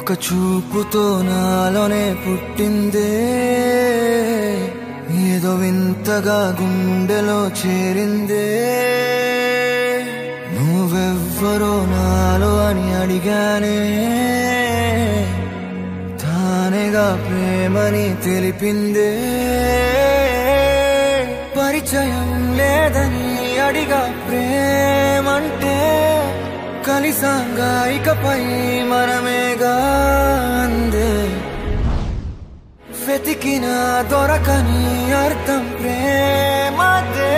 ఒక చూపుతో నాలోనే పుట్టిందే ఏదో వింతగా గుండెలో చేరిందే నువ్వెవ్వరో నాలో అని అడిగానే తానేగా ప్రేమని తెలిపిందే పరిచయం లేదని అడిగా ప్రేమంటే కలిసాంగా ఇకపై మనమేగా అందే వెతికినా దొరకని అర్థం ప్రేమదే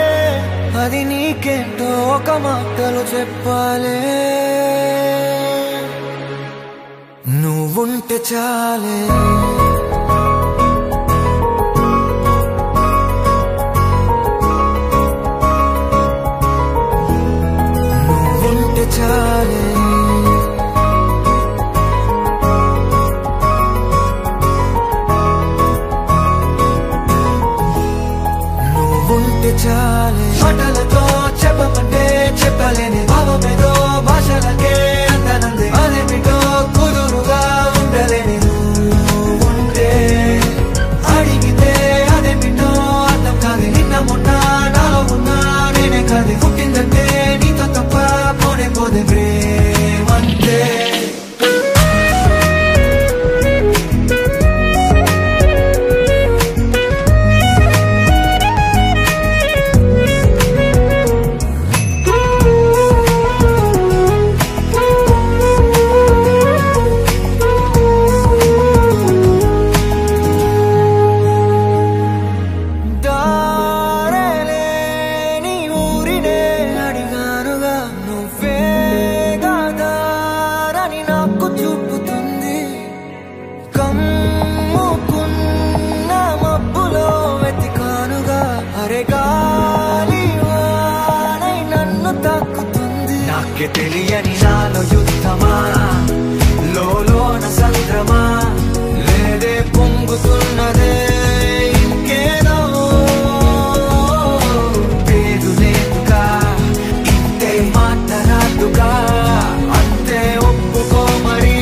అది నీకేంటో ఒక మాటలు చెప్పాలే నువ్వుంటే చాలే నువ్వుంటే చాలే నువ్వుంటే చాలే మాటలతో చెప్పమంటే చెప్పలేని భావమేదో భాషలకే అందనందే అదేమిటో కుదురుగా ఉండలేని నువ్వుంటే అడిగితే అదేమిటో అర్థం కాదు నిన్న మొన్న నాలో ఉన్నా నేనే కాదు పుట్టిందంటే నీతో తప్ప పోనే పోదే ప్రేమంతే తెలియని నాలో యుద్ధమా లోన సంద్రమా లేదే పొంగుతున్నదే ఇంకేదో పేరు లేదుగా ఇంతే మాట్లాడుగా అంతే ఒప్పుకో మరి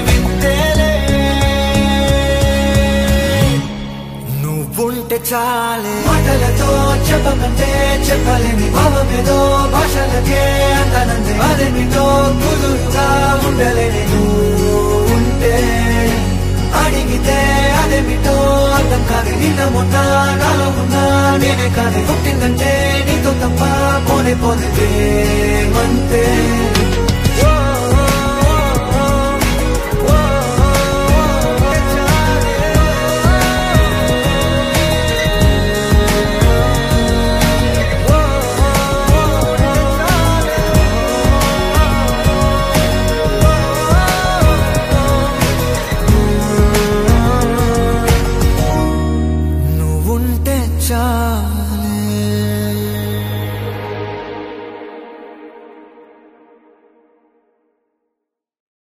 వింతేలే నువ్వుంటే చాలే మాటలతో చెప్పమంటే చెప్పలేని భావమేదో భాషలకే అందనందే అదేమిటో కుదురుగా ఉండలేని నువ్వుంటే అడిగితే అదేమిటో అర్థం కాదు నిన్న మొన్న నాలో ఉన్నా నేనే కాదు పుట్టిందంటే నీతో తప్ప పోనే పోదే